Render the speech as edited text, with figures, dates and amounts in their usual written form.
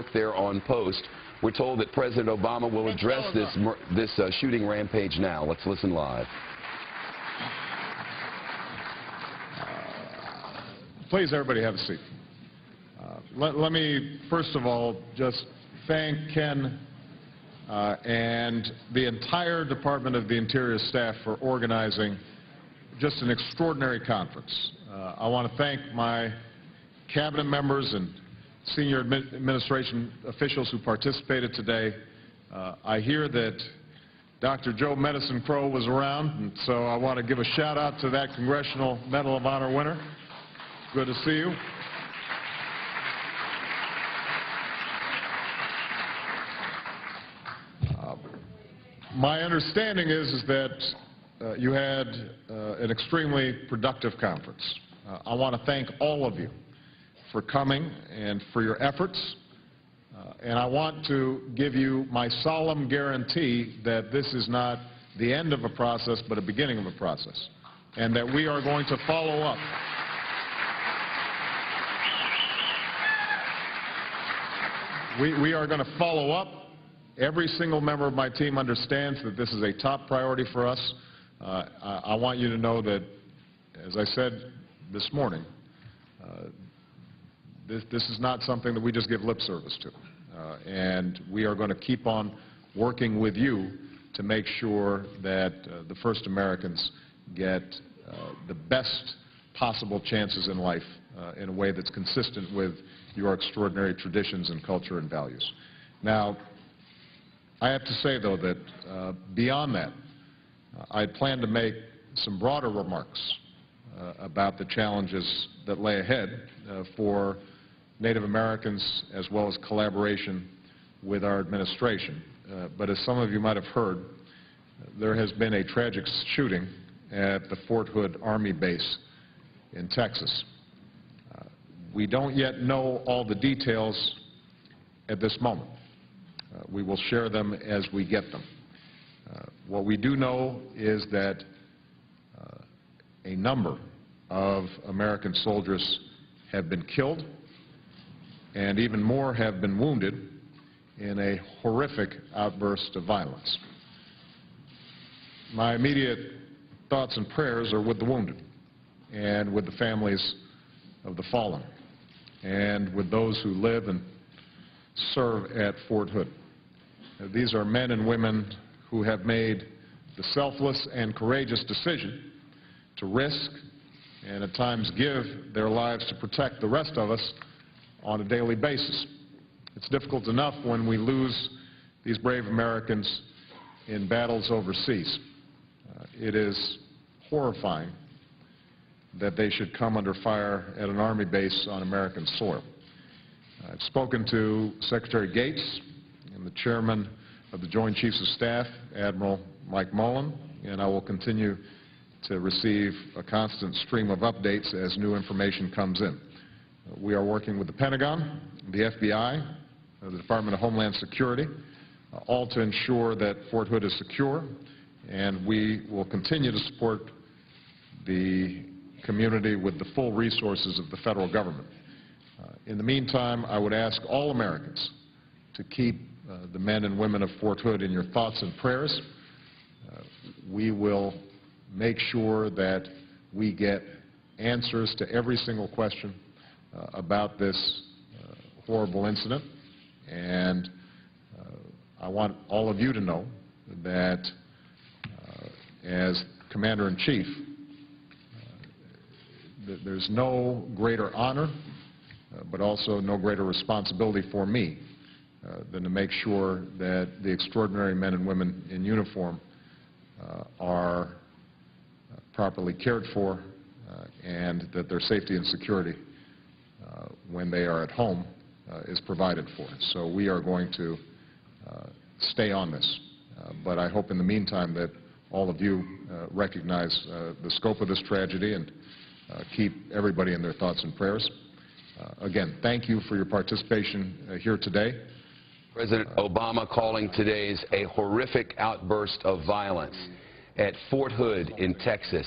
work there on post. We're told that President Obama will address this shooting rampage now. Let's listen live. Please, everybody, have a seat. Let me, first of all, just thank Ken and the entire Department of the Interior staff for organizing just an extraordinary conference. I want to thank my cabinet members and senior administration officials who participated today. I hear that Dr. Joe Medicine Crow was around, and so I want to give a shout out to that Congressional Medal of Honor winner. Good to see you. My understanding is that you had an extremely productive conference. I want to thank all of you for coming and for your efforts. And I want to give you my solemn guarantee that this is not the end of a process, but a beginning of a process, and that we are going to follow up. We are going to follow up. Every single member of my team understands that this is a top priority for us. I want you to know that, as I said this morning, this is not something that we just give lip service to. And we are going to keep on working with you to make sure that the First Americans get the best possible chances in life in a way that's consistent with your extraordinary traditions and culture and values. Now, I have to say, though, that beyond that, I plan to make some broader remarks about the challenges that lay ahead for Native Americans, as well as collaboration with our administration. But as some of you might have heard, there has been a tragic shooting at the Fort Hood Army base in Texas. We don't yet know all the details at this moment. We will share them as we get them. What we do know is that a number of American soldiers have been killed, and even more have been wounded in a horrific outburst of violence. My immediate thoughts and prayers are with the wounded and with the families of the fallen and with those who live and serve at Fort Hood. These are men and women who have made the selfless and courageous decision to risk and at times give their lives to protect the rest of us on a daily basis. It's difficult enough when we lose these brave Americans in battles overseas. It is horrifying that they should come under fire at an Army base on American soil. I've spoken to Secretary Gates and the Chairman of the Joint Chiefs of Staff, Admiral Mike Mullen, and I will continue to receive a constant stream of updates as new information comes in. We are working with the Pentagon, the FBI, the Department of Homeland Security, all to ensure that Fort Hood is secure, and we will continue to support the community with the full resources of the federal government. In the meantime, I would ask all Americans to keep the men and women of Fort Hood in your thoughts and prayers. We will make sure that we get answers to every single question about this horrible incident, and I want all of you to know that as Commander-in-Chief, there's no greater honor, but also no greater responsibility for me than to make sure that the extraordinary men and women in uniform are properly cared for and that their safety and security when they are at home is provided for. So we are going to stay on this. But I hope in the meantime that all of you recognize the scope of this tragedy and keep everybody in their thoughts and prayers. Again, thank you for your participation here today. President Obama calling today's a horrific outburst of violence at Fort Hood in Texas.